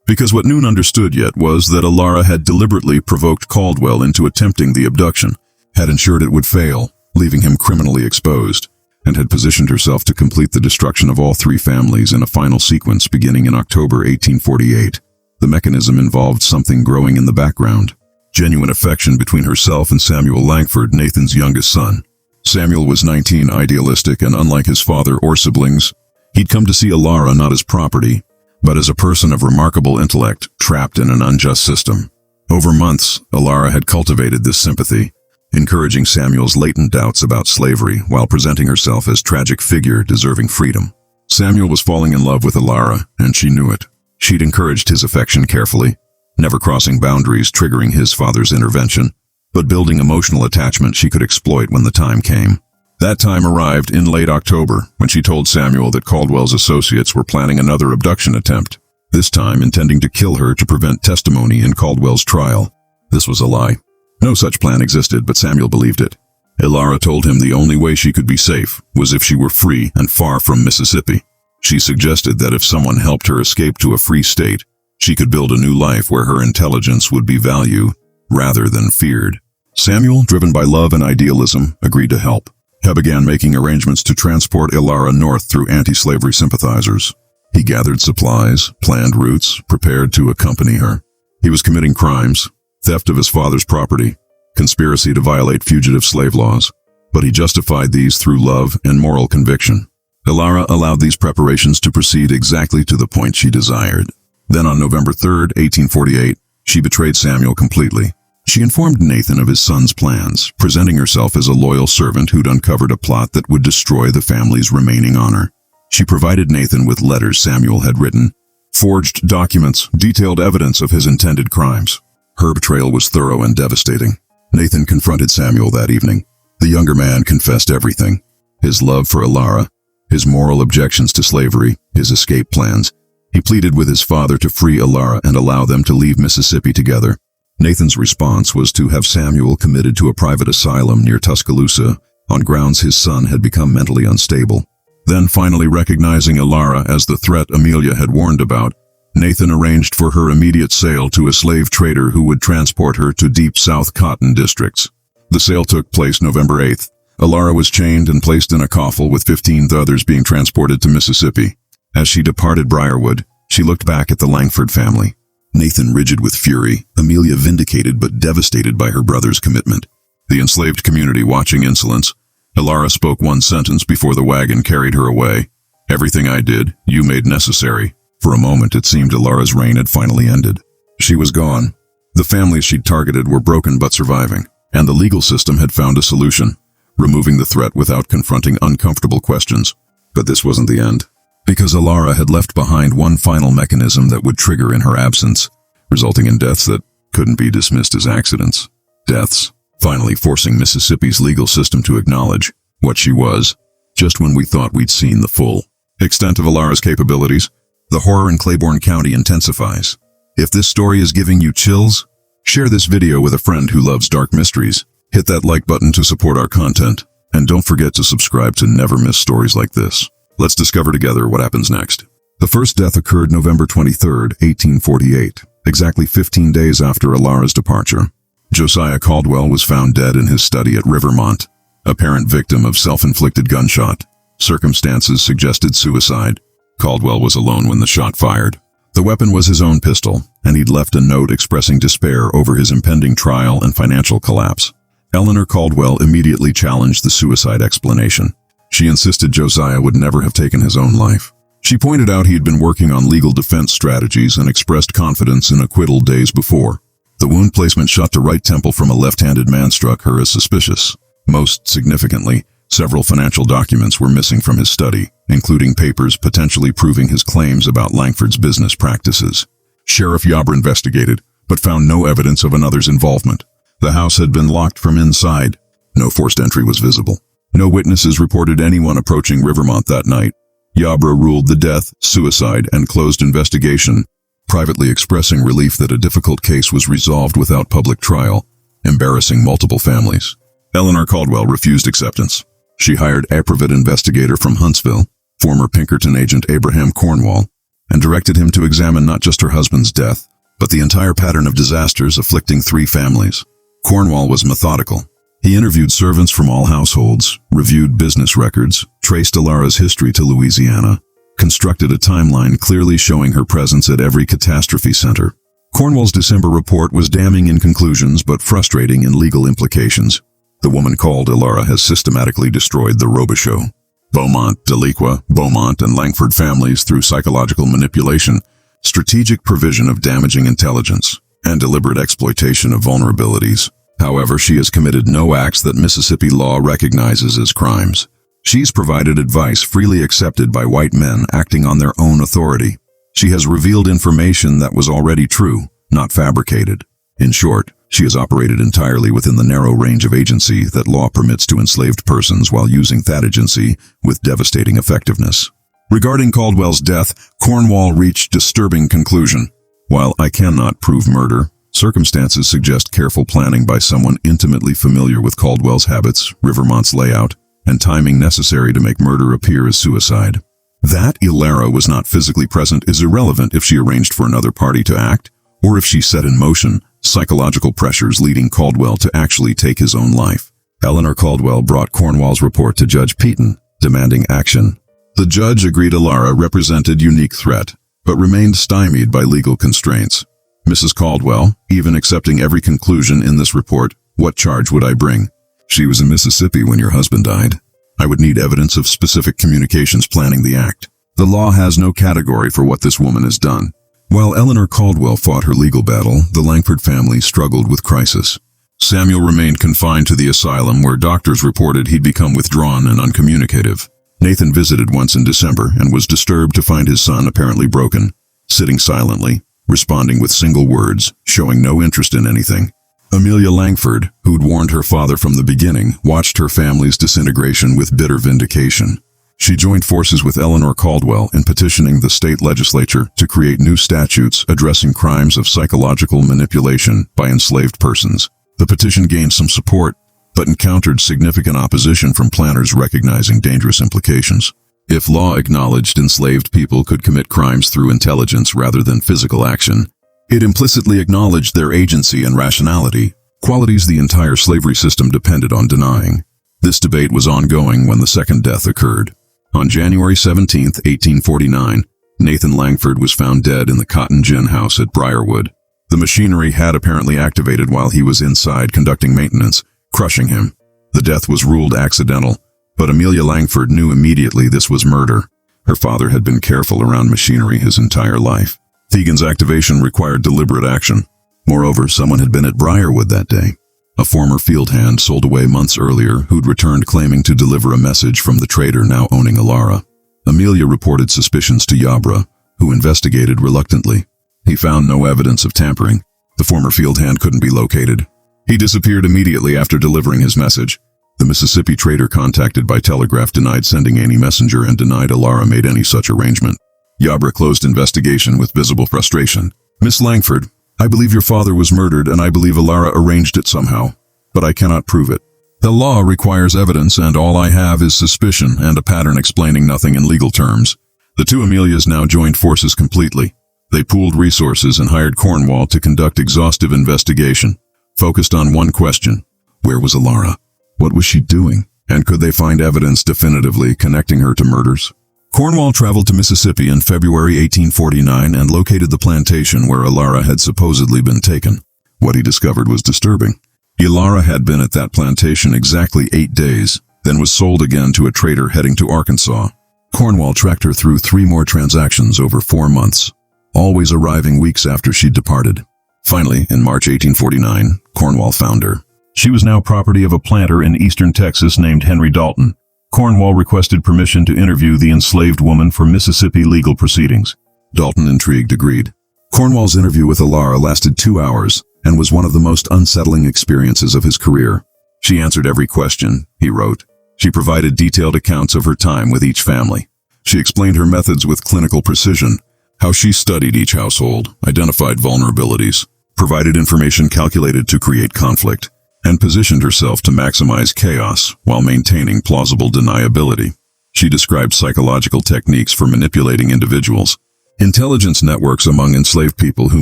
Because what no one understood yet was that Elara had deliberately provoked Caldwell into attempting the abduction, had ensured it would fail, leaving him criminally exposed, and had positioned herself to complete the destruction of all three families in a final sequence beginning in October 1848. The mechanism involved something growing in the background. Genuine affection between herself and Samuel Langford, Nathan's youngest son. Samuel was 19, idealistic, and unlike his father or siblings, he'd come to see Elara not as property, but as a person of remarkable intellect trapped in an unjust system. Over months, Elara had cultivated this sympathy, encouraging Samuel's latent doubts about slavery while presenting herself as a tragic figure deserving freedom. Samuel was falling in love with Elara, and she knew it. She'd encouraged his affection carefully, never crossing boundaries triggering his father's intervention, but building emotional attachment she could exploit when the time came. That time arrived in late October, when she told Samuel that Caldwell's associates were planning another abduction attempt, this time intending to kill her to prevent testimony in Caldwell's trial. This was a lie. No such plan existed, but Samuel believed it. Elara told him the only way she could be safe was if she were free and far from Mississippi. She suggested that if someone helped her escape to a free state, she could build a new life where her intelligence would be valued rather than feared. Samuel, driven by love and idealism, agreed to help. He began making arrangements to transport Elara north through anti-slavery sympathizers. He gathered supplies, planned routes, prepared to accompany her. He was committing crimes, theft of his father's property, conspiracy to violate fugitive slave laws, but he justified these through love and moral conviction. Elara allowed these preparations to proceed exactly to the point she desired. Then on November 3, 1848, she betrayed Samuel completely. She informed Nathan of his son's plans, presenting herself as a loyal servant who'd uncovered a plot that would destroy the family's remaining honor. She provided Nathan with letters Samuel had written, forged documents, detailed evidence of his intended crimes. Her betrayal was thorough and devastating. Nathan confronted Samuel that evening. The younger man confessed everything. His love for Elara, his moral objections to slavery, his escape plans. He pleaded with his father to free Elara and allow them to leave Mississippi together. Nathan's response was to have Samuel committed to a private asylum near Tuscaloosa on grounds his son had become mentally unstable. Then, finally recognizing Elara as the threat Amelia had warned about, Nathan arranged for her immediate sale to a slave trader who would transport her to deep South cotton districts. The sale took place November 8th. Elara was chained and placed in a coffle with 15 others being transported to Mississippi. As she departed Briarwood, she looked back at the Langford family. Nathan rigid with fury, Amelia vindicated but devastated by her brother's commitment. The enslaved community watching insolence. Elara spoke one sentence before the wagon carried her away. "Everything I did, you made necessary." For a moment it seemed Elara's reign had finally ended. She was gone. The families she'd targeted were broken but surviving, and the legal system had found a solution, removing the threat without confronting uncomfortable questions. But this wasn't the end. Because Elara had left behind one final mechanism that would trigger in her absence, resulting in deaths that couldn't be dismissed as accidents. Deaths, finally forcing Mississippi's legal system to acknowledge what she was, just when we thought we'd seen the full extent of Elara's capabilities. The horror in Claiborne County intensifies. If this story is giving you chills, share this video with a friend who loves dark mysteries. Hit that like button to support our content, and don't forget to subscribe to never miss stories like this. Let's discover together what happens next. The first death occurred November 23, 1848, exactly 15 days after Elara's departure. Josiah Caldwell was found dead in his study at Rivermont, apparent victim of self-inflicted gunshot. Circumstances suggested suicide. Caldwell was alone when the shot fired. The weapon was his own pistol, and he'd left a note expressing despair over his impending trial and financial collapse. Eleanor Caldwell immediately challenged the suicide explanation. She insisted Josiah would never have taken his own life. She pointed out he had been working on legal defense strategies and expressed confidence in acquittal days before. The wound placement shot to right temple from a left-handed man struck her as suspicious. Most significantly, several financial documents were missing from his study, including papers potentially proving his claims about Langford's business practices. Sheriff Yarbrough investigated, but found no evidence of another's involvement. The house had been locked from inside. No forced entry was visible. No witnesses reported anyone approaching Rivermont that night. Yarbrough ruled the death suicide and closed investigation, privately expressing relief that a difficult case was resolved without public trial. embarrassing multiple families. Eleanor Caldwell refused acceptance. She hired a private investigator from Huntsville, former Pinkerton agent Abraham Cornwall, and directed him to examine not just her husband's death, but the entire pattern of disasters afflicting 3 families. Cornwall was methodical. He interviewed servants from all households, reviewed business records, traced Elara's history to Louisiana, constructed a timeline clearly showing her presence at every catastrophe center. Cornwall's December report was damning in conclusions but frustrating in legal implications. The woman called Elara has systematically destroyed the Robichaux, Beaumont, Deliqua, Beaumont, and Langford families through psychological manipulation, strategic provision of damaging intelligence, and deliberate exploitation of vulnerabilities. However, she has committed no acts that Mississippi law recognizes as crimes. She's provided advice freely accepted by white men acting on their own authority. She has revealed information that was already true, not fabricated. In short, she has operated entirely within the narrow range of agency that law permits to enslaved persons while using that agency with devastating effectiveness. Regarding Caldwell's death, Cornwall reached disturbing conclusion. While I cannot prove murder, circumstances suggest careful planning by someone intimately familiar with Caldwell's habits, Rivermont's layout, and timing necessary to make murder appear as suicide. That Elara was not physically present is irrelevant if she arranged for another party to act, or if she set in motion psychological pressures leading Caldwell to actually take his own life. Eleanor Caldwell brought Cornwall's report to Judge Peaton, demanding action. The judge agreed Elara represented unique threat, but remained stymied by legal constraints. Mrs. Caldwell, even accepting every conclusion in this report, what charge would I bring? She was in Mississippi when your husband died. I would need evidence of specific communications planning the act. The law has no category for what this woman has done. While Eleanor Caldwell fought her legal battle, the Langford family struggled with crisis. Samuel remained confined to the asylum where doctors reported he'd become withdrawn and uncommunicative. Nathan visited once in December and was disturbed to find his son apparently broken, sitting silently, responding with single words, showing no interest in anything. Amelia Langford, who'd warned her father from the beginning, watched her family's disintegration with bitter vindication. She joined forces with Eleanor Caldwell in petitioning the state legislature to create new statutes addressing crimes of psychological manipulation by enslaved persons. The petition gained some support, but encountered significant opposition from planners recognizing dangerous implications. If law acknowledged enslaved people could commit crimes through intelligence rather than physical action, it implicitly acknowledged their agency and rationality, qualities the entire slavery system depended on denying. This debate was ongoing when the second death occurred. On January 17, 1849, Nathan Langford was found dead in the cotton gin house at Briarwood. The machinery had apparently activated while he was inside conducting maintenance, crushing him. The death was ruled accidental, but Amelia Langford knew immediately this was murder. Her father had been careful around machinery his entire life. Thegan's activation required deliberate action. Moreover, someone had been at Briarwood that day. A former field hand sold away months earlier who'd returned claiming to deliver a message from the trader now owning Elara. Amelia reported suspicions to Yabra, who investigated reluctantly. He found no evidence of tampering. The former field hand couldn't be located. He disappeared immediately after delivering his message. The Mississippi trader contacted by telegraph denied sending any messenger and denied Elara made any such arrangement. Yabra closed investigation with visible frustration. Miss Langford, I believe your father was murdered and I believe Elara arranged it somehow, but I cannot prove it. The law requires evidence and all I have is suspicion and a pattern explaining nothing in legal terms. The two Amelias now joined forces completely. They pooled resources and hired Cornwall to conduct exhaustive investigation, focused on one question. Where was Elara? What was she doing? And could they find evidence definitively connecting her to murders? Cornwall traveled to Mississippi in February 1849 and located the plantation where Elara had supposedly been taken. What he discovered was disturbing. Elara had been at that plantation exactly 8 days, then was sold again to a trader heading to Arkansas. Cornwall tracked her through 3 more transactions over 4 months, always arriving weeks after she'd departed. Finally, in March 1849, Cornwall found her. She was now property of a planter in eastern Texas named Henry Dalton. Cornwall requested permission to interview the enslaved woman for Mississippi legal proceedings. Dalton, intrigued, agreed. Cornwall's interview with Elara lasted 2 hours and was one of the most unsettling experiences of his career. She answered every question, he wrote. She provided detailed accounts of her time with each family. She explained her methods with clinical precision, how she studied each household, identified vulnerabilities, provided information calculated to create conflict, and positioned herself to maximize chaos while maintaining plausible deniability. She described psychological techniques for manipulating individuals, intelligence networks among enslaved people who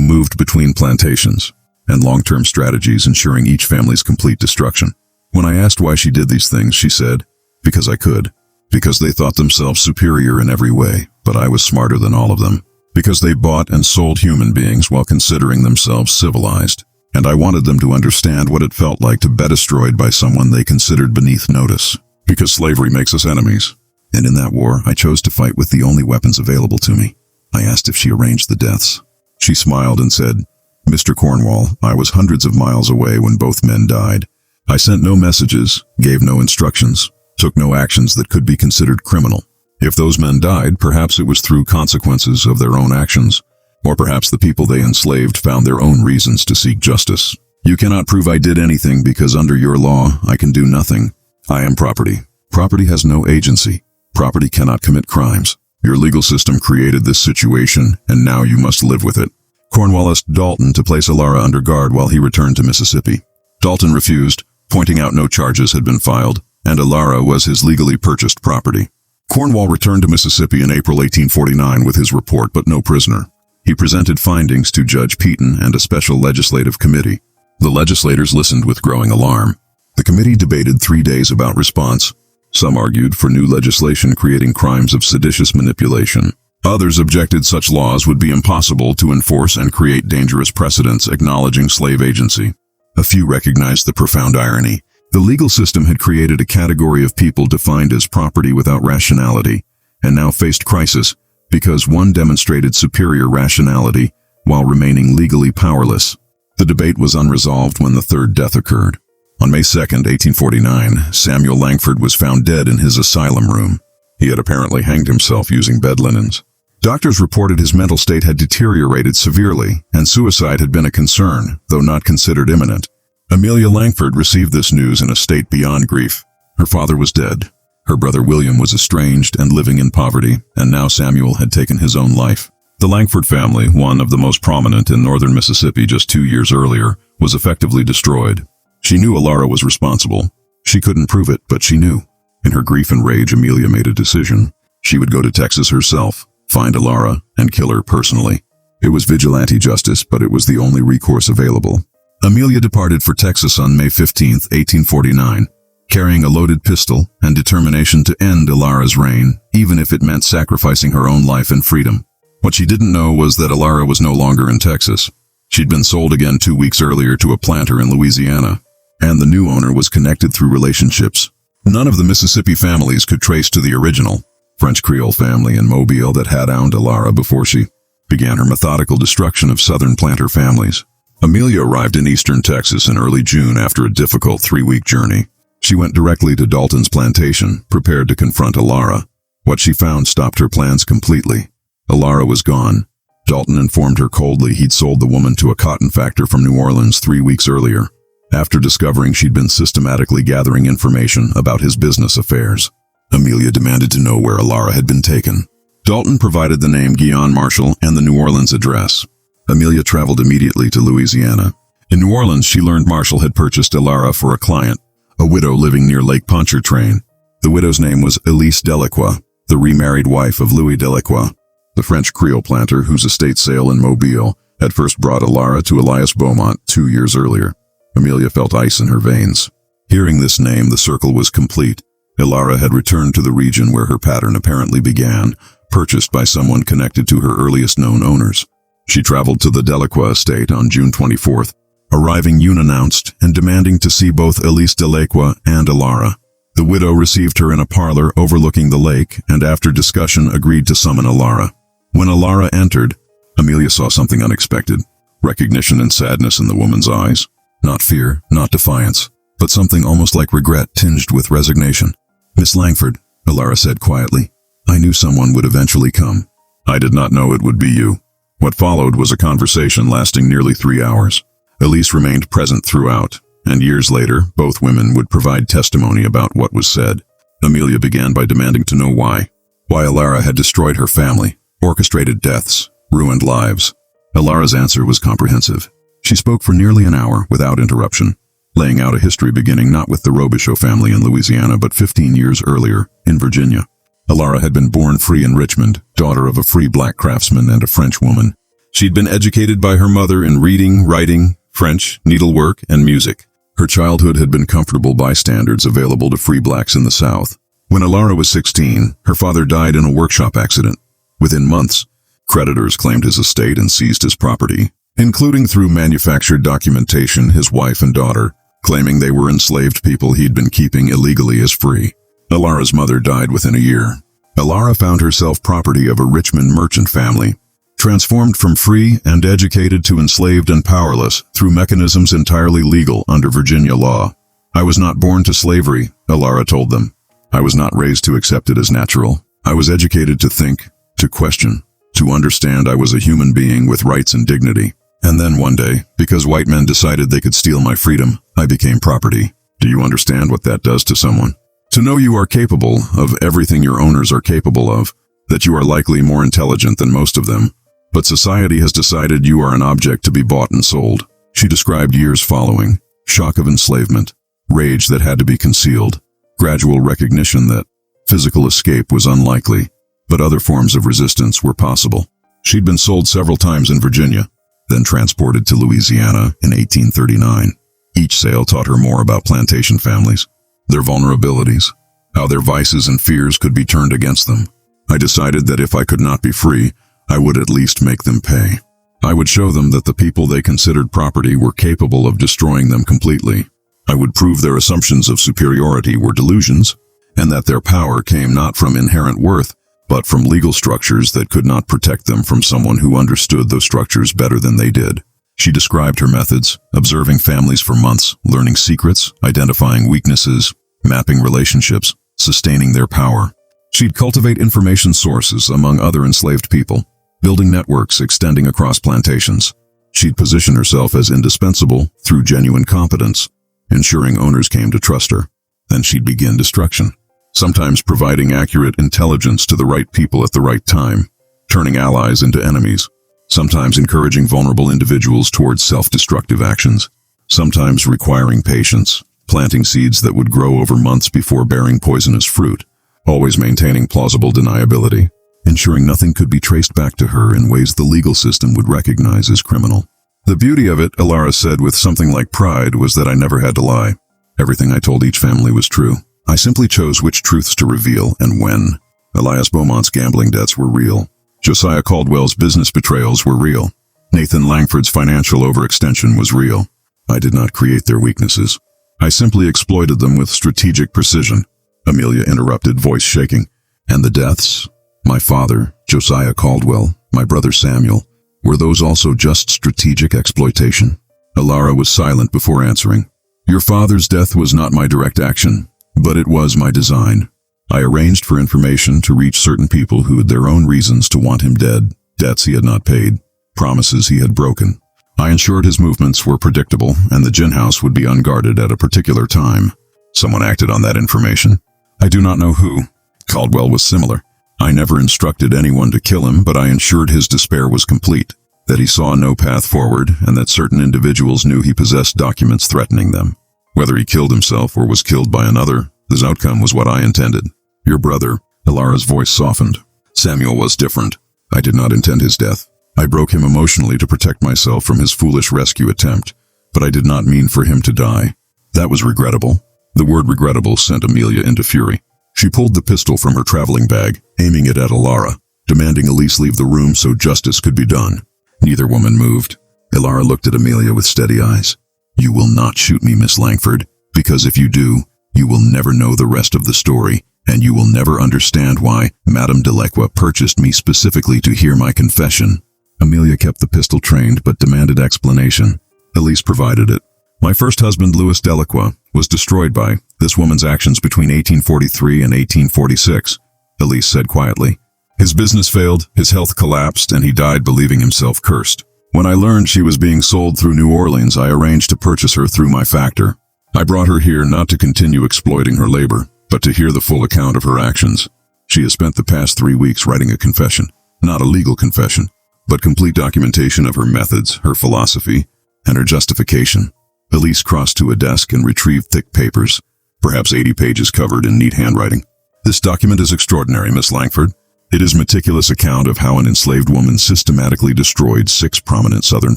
moved between plantations, and long-term strategies ensuring each family's complete destruction. When I asked why she did these things, she said, "Because I could. Because they thought themselves superior in every way, but I was smarter than all of them. Because they bought and sold human beings while considering themselves civilized. And I wanted them to understand what it felt like to be destroyed by someone they considered beneath notice. Because slavery makes us enemies. And in that war, I chose to fight with the only weapons available to me." I asked if she arranged the deaths. She smiled and said, "Mr. Cornwall, I was hundreds of miles away when both men died. I sent no messages, gave no instructions, took no actions that could be considered criminal. If those men died, perhaps it was through consequences of their own actions, or perhaps the people they enslaved found their own reasons to seek justice. You cannot prove I did anything because under your law, I can do nothing. I am property. Property has no agency. Property cannot commit crimes. Your legal system created this situation, and now you must live with it." Cornwall asked Dalton to place Elara under guard while he returned to Mississippi. Dalton refused, pointing out no charges had been filed, and Elara was his legally purchased property. Cornwall returned to Mississippi in April 1849 with his report, but no prisoner. He presented findings to Judge Peaton and a special legislative committee. The legislators listened with growing alarm. The committee debated 3 days about response. Some argued for new legislation creating crimes of seditious manipulation. Others objected such laws would be impossible to enforce and create dangerous precedents acknowledging slave agency. A few recognized the profound irony. The legal system had created a category of people defined as property without rationality, and now faced crisis because one demonstrated superior rationality while remaining legally powerless. The debate was unresolved when the third death occurred. On May 2, 1849, Samuel Langford was found dead in his asylum room. He had apparently hanged himself using bed linens. Doctors reported his mental state had deteriorated severely, and suicide had been a concern, though not considered imminent. Amelia Langford received this news in a state beyond grief. Her father was dead. Her brother William was estranged and living in poverty, and now Samuel had taken his own life. The Langford family, one of the most prominent in northern Mississippi just 2 years earlier, was effectively destroyed. She knew Elara was responsible. She couldn't prove it, but she knew. In her grief and rage, Amelia made a decision. She would go to Texas herself, find Elara, and kill her personally. It was vigilante justice, but it was the only recourse available. Amelia departed for Texas on May 15, 1849, carrying a loaded pistol and determination to end Elara's reign, even if it meant sacrificing her own life and freedom. What she didn't know was that Elara was no longer in Texas. She'd been sold again 2 weeks earlier to a planter in Louisiana, and the new owner was connected through relationships. None of the Mississippi families could trace to the original French Creole family in Mobile that had owned Elara before she began her methodical destruction of southern planter families. Amelia arrived in eastern Texas in early June after a difficult 3-week journey. She went directly to Dalton's plantation, prepared to confront Elara. What she found stopped her plans completely. Elara was gone. Dalton informed her coldly he'd sold the woman to a cotton factor from New Orleans 3 weeks earlier, after discovering she'd been systematically gathering information about his business affairs. Amelia demanded to know where Elara had been taken. Dalton provided the name Guion Marshall and the New Orleans address. Amelia traveled immediately to Louisiana. In New Orleans, she learned Marshall had purchased Elara for a client, a widow living near Lake Pontchartrain. The widow's name was Elise Delacroix, the remarried wife of Louis Delacroix, the French Creole planter whose estate sale in Mobile had first brought Elara to Elias Beaumont 2 years earlier. Amelia felt ice in her veins. Hearing this name, the circle was complete. Elara had returned to the region where her pattern apparently began, purchased by someone connected to her earliest known owners. She traveled to the Delacroix estate on June 24th, arriving unannounced and demanding to see both Elise Delacroix and Elara. The widow received her in a parlor overlooking the lake and after discussion agreed to summon Elara. When Elara entered, Amelia saw something unexpected. Recognition and sadness in the woman's eyes. Not fear, not defiance, but something almost like regret tinged with resignation. "Miss Langford," Elara said quietly, "I knew someone would eventually come." "I did not know it would be you." What followed was a conversation lasting nearly 3 hours. Elise remained present throughout, and years later, both women would provide testimony about what was said. Amelia began by demanding to know why. Why Elara had destroyed her family, orchestrated deaths, ruined lives. Elara's answer was comprehensive. She spoke for nearly an hour without interruption. laying out a history beginning not with the Robichaud family in Louisiana but 15 years earlier, in Virginia. Elara had been born free in Richmond, daughter of a free black craftsman and a French woman. She'd been educated by her mother in reading, writing, French, needlework, and music. Her childhood had been comfortable by standards available to free blacks in the South. When Elara was 16, her father died in a workshop accident. Within months, creditors claimed his estate and seized his property, including through manufactured documentation his wife and daughter, claiming they were enslaved people he'd been keeping illegally as free. Elara's mother died within a year. Elara found herself property of a Richmond merchant family, transformed from free and educated to enslaved and powerless through mechanisms entirely legal under Virginia law. "I was not born to slavery," Elara told them. "I was not raised to accept it as natural. I was educated to think, to question, to understand I was a human being with rights and dignity. And then one day, because white men decided they could steal my freedom, I became property." Do you understand what that does to someone? To know you are capable of everything your owners are capable of, that you are likely more intelligent than most of them, but society has decided you are an object to be bought and sold. She described years following: shock of enslavement, rage that had to be concealed, gradual recognition that physical escape was unlikely, but other forms of resistance were possible. She'd been sold several times in Virginia, then transported to Louisiana in 1839. Each sale taught her more about plantation families, their vulnerabilities, how their vices and fears could be turned against them. I decided that if I could not be free, I would at least make them pay. I would show them that the people they considered property were capable of destroying them completely. I would prove their assumptions of superiority were delusions, and that their power came not from inherent worth, but from legal structures that could not protect them from someone who understood those structures better than they did. She described her methods: observing families for months, learning secrets, identifying weaknesses, mapping relationships, sustaining their power. She'd cultivate information sources among other enslaved people, building networks extending across plantations. She'd position herself as indispensable through genuine competence, ensuring owners came to trust her. Then she'd begin destruction, sometimes providing accurate intelligence to the right people at the right time, turning allies into enemies, sometimes encouraging vulnerable individuals towards self-destructive actions, sometimes requiring patience, planting seeds that would grow over months before bearing poisonous fruit, always maintaining plausible deniability, ensuring nothing could be traced back to her in ways the legal system would recognize as criminal. The beauty of it, Elara said with something like pride, was that I never had to lie. Everything I told each family was true. I simply chose which truths to reveal and when. Elias Beaumont's gambling debts were real. Josiah Caldwell's business betrayals were real. Nathan Langford's financial overextension was real. I did not create their weaknesses. I simply exploited them with strategic precision. Amelia interrupted, voice shaking. And the deaths? My father, Josiah Caldwell, my brother Samuel, were those also just strategic exploitation? Elara was silent before answering. Your father's death was not my direct action, but it was my design. I arranged for information to reach certain people who had their own reasons to want him dead, debts he had not paid, promises he had broken. I ensured his movements were predictable and the gin house would be unguarded at a particular time. Someone acted on that information. I do not know who. Caldwell was similar. I never instructed anyone to kill him, but I ensured his despair was complete, that he saw no path forward, and that certain individuals knew he possessed documents threatening them. Whether he killed himself or was killed by another, his outcome was what I intended. Your brother, Elara's voice softened. Samuel was different. I did not intend his death. I broke him emotionally to protect myself from his foolish rescue attempt, but I did not mean for him to die. That was regrettable. The word regrettable sent Amelia into fury. She pulled the pistol from her traveling bag, aiming it at Elara, demanding Elise leave the room so justice could be done. Neither woman moved. Elara looked at Amelia with steady eyes. You will not shoot me, Miss Langford, because if you do, you will never know the rest of the story, and you will never understand why Madame Delacroix purchased me specifically to hear my confession. Amelia kept the pistol trained but demanded explanation. Elise provided it. My first husband, Louis Delacroix, was destroyed by this woman's actions between 1843 and 1846, Elise said quietly. His business failed, his health collapsed, and he died believing himself cursed. When I learned she was being sold through New Orleans, I arranged to purchase her through my factor. I brought her here not to continue exploiting her labor, but to hear the full account of her actions. She has spent the past 3 weeks writing a confession, not a legal confession, but complete documentation of her methods, her philosophy, and her justification. Elise crossed to a desk and retrieved thick papers, perhaps 80 pages covered in neat handwriting. This document is extraordinary, Miss Langford. It is a meticulous account of how an enslaved woman systematically destroyed 6 prominent Southern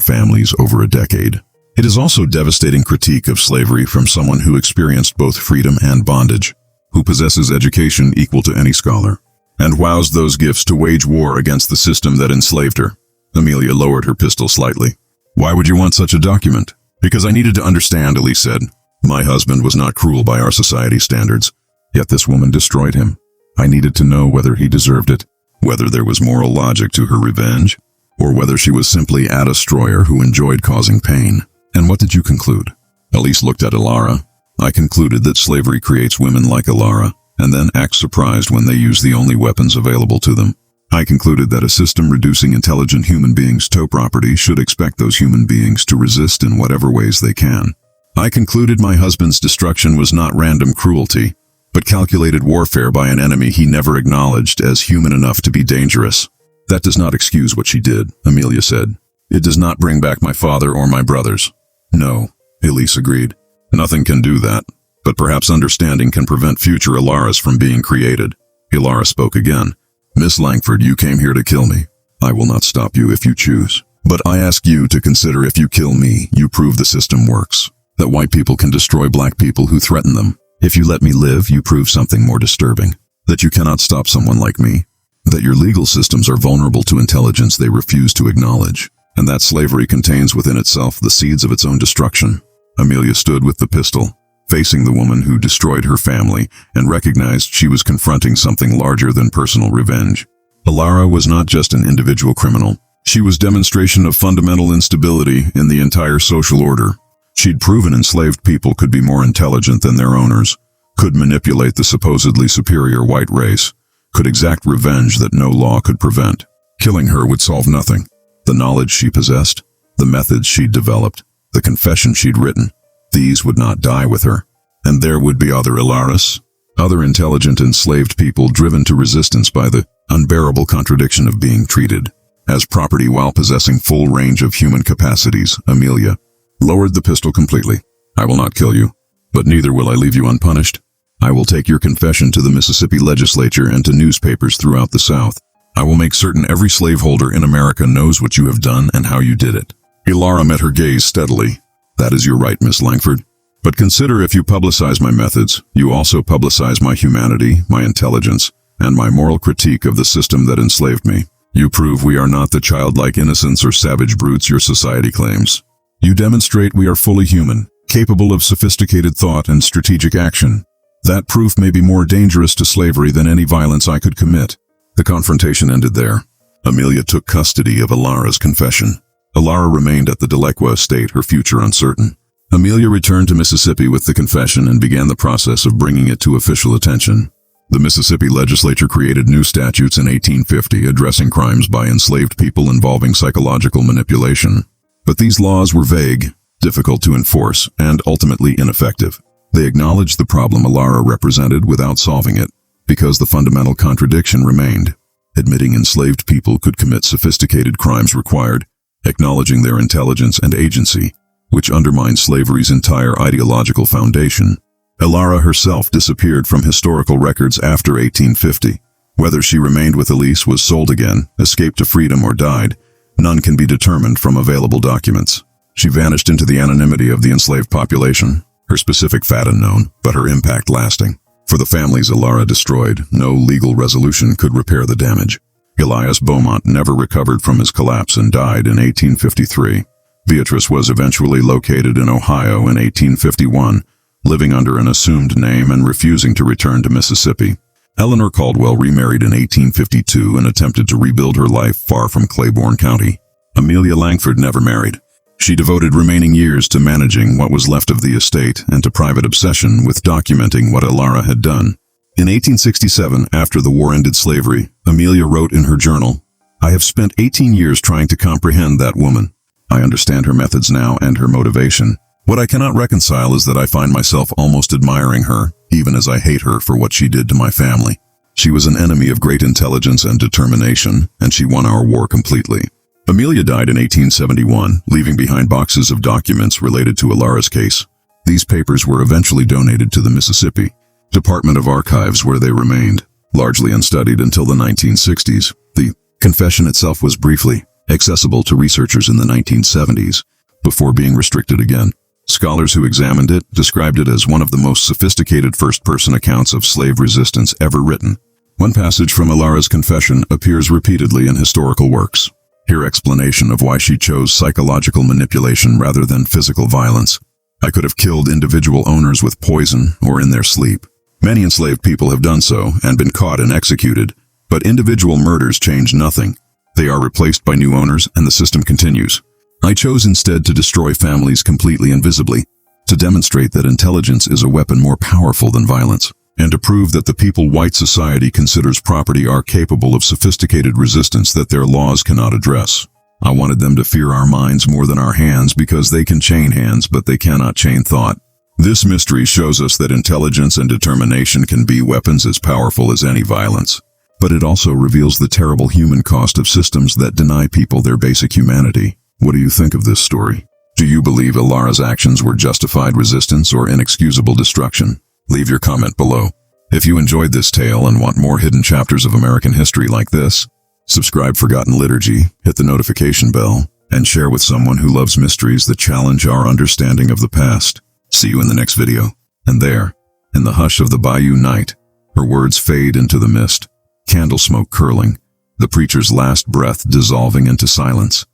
families over a decade. It is also a devastating critique of slavery from someone who experienced both freedom and bondage, who possesses education equal to any scholar, and wows those gifts to wage war against the system that enslaved her. Amelia lowered her pistol slightly. Why would you want such a document? Because I needed to understand, Elise said. My husband was not cruel by our society's standards, yet this woman destroyed him. I needed to know whether he deserved it, whether there was moral logic to her revenge, or whether she was simply a destroyer who enjoyed causing pain. And what did you conclude? Elise looked at Elara. I concluded that slavery creates women like Elara, and then acts surprised when they use the only weapons available to them. I concluded that a system reducing intelligent human beings to property should expect those human beings to resist in whatever ways they can. I concluded my husband's destruction was not random cruelty, but calculated warfare by an enemy he never acknowledged as human enough to be dangerous. That does not excuse what she did, Amelia said. It does not bring back my father or my brothers. No, Elise agreed. Nothing can do that, but perhaps understanding can prevent future Elaras from being created. Elara spoke again. Miss Langford, you came here to kill me. I will not stop you if you choose. But I ask you to consider if you kill me, you prove the system works. That white people can destroy black people who threaten them. If you let me live, you prove something more disturbing. That you cannot stop someone like me. That your legal systems are vulnerable to intelligence they refuse to acknowledge. And that slavery contains within itself the seeds of its own destruction. Amelia stood with the pistol, facing the woman who destroyed her family, and recognized she was confronting something larger than personal revenge. Elara was not just an individual criminal. She was demonstration of fundamental instability in the entire social order. She'd proven enslaved people could be more intelligent than their owners, could manipulate the supposedly superior white race, could exact revenge that no law could prevent. Killing her would solve nothing. The knowledge she possessed, the methods she'd developed, the confession she'd written, these would not die with her. And there would be other Elaras, other intelligent enslaved people driven to resistance by the unbearable contradiction of being treated as property while possessing full range of human capacities. Amelia lowered the pistol completely. I will not kill you, but neither will I leave you unpunished. I will take your confession to the Mississippi legislature and to newspapers throughout the South. I will make certain every slaveholder in America knows what you have done and how you did it. Elara met her gaze steadily. That is your right, Miss Langford. But consider if you publicize my methods, you also publicize my humanity, my intelligence, and my moral critique of the system that enslaved me. You prove we are not the childlike innocents or savage brutes your society claims. You demonstrate we are fully human, capable of sophisticated thought and strategic action. That proof may be more dangerous to slavery than any violence I could commit. The confrontation ended there. Amelia took custody of Elara's confession. Elara remained at the Delequa estate, her future uncertain. Amelia returned to Mississippi with the confession and began the process of bringing it to official attention. The Mississippi legislature created new statutes in 1850 addressing crimes by enslaved people involving psychological manipulation. But these laws were vague, difficult to enforce, and ultimately ineffective. They acknowledged the problem Elara represented without solving it, because the fundamental contradiction remained. Admitting enslaved people could commit sophisticated crimes required acknowledging their intelligence and agency, which undermined slavery's entire ideological foundation. Elara herself disappeared from historical records after 1850. Whether she remained with Elise, was sold again, escaped to freedom, or died, none can be determined from available documents. She vanished into the anonymity of the enslaved population, her specific fate unknown, but her impact lasting. For the families Elara destroyed, no legal resolution could repair the damage. Elias Beaumont never recovered from his collapse and died in 1853. Beatrice was eventually located in Ohio in 1851, living under an assumed name and refusing to return to Mississippi. Eleanor Caldwell remarried in 1852 and attempted to rebuild her life far from Claiborne County. Amelia Langford never married. She devoted remaining years to managing what was left of the estate and to private obsession with documenting what Elara had done. In 1867, after the war ended slavery, Amelia wrote in her journal, "I have spent 18 years trying to comprehend that woman. I understand her methods now and her motivation. What I cannot reconcile is that I find myself almost admiring her, even as I hate her for what she did to my family. She was an enemy of great intelligence and determination, and she won our war completely." Amelia died in 1871, leaving behind boxes of documents related to Elara's case. These papers were eventually donated to the Mississippi Department of Archives, where they remained, largely unstudied until the 1960s. The confession itself was briefly accessible to researchers in the 1970s, before being restricted again. Scholars who examined it described it as one of the most sophisticated first-person accounts of slave resistance ever written. One passage from Elara's confession appears repeatedly in historical works. Her explanation of why she chose psychological manipulation rather than physical violence. I could have killed individual owners with poison or in their sleep. Many enslaved people have done so and been caught and executed, but individual murders change nothing. They are replaced by new owners and the system continues. I chose instead to destroy families completely and visibly, to demonstrate that intelligence is a weapon more powerful than violence, and to prove that the people white society considers property are capable of sophisticated resistance that their laws cannot address. I wanted them to fear our minds more than our hands because they can chain hands but they cannot chain thought. This mystery shows us that intelligence and determination can be weapons as powerful as any violence. But it also reveals the terrible human cost of systems that deny people their basic humanity. What do you think of this story? Do you believe Elara's actions were justified resistance or inexcusable destruction? Leave your comment below. If you enjoyed this tale and want more hidden chapters of American history like this, subscribe Forgotten Liturgy, hit the notification bell, and share with someone who loves mysteries that challenge our understanding of the past. See you in the next video. And there, in the hush of the bayou night, her words fade into the mist, candle smoke curling, the preacher's last breath dissolving into silence.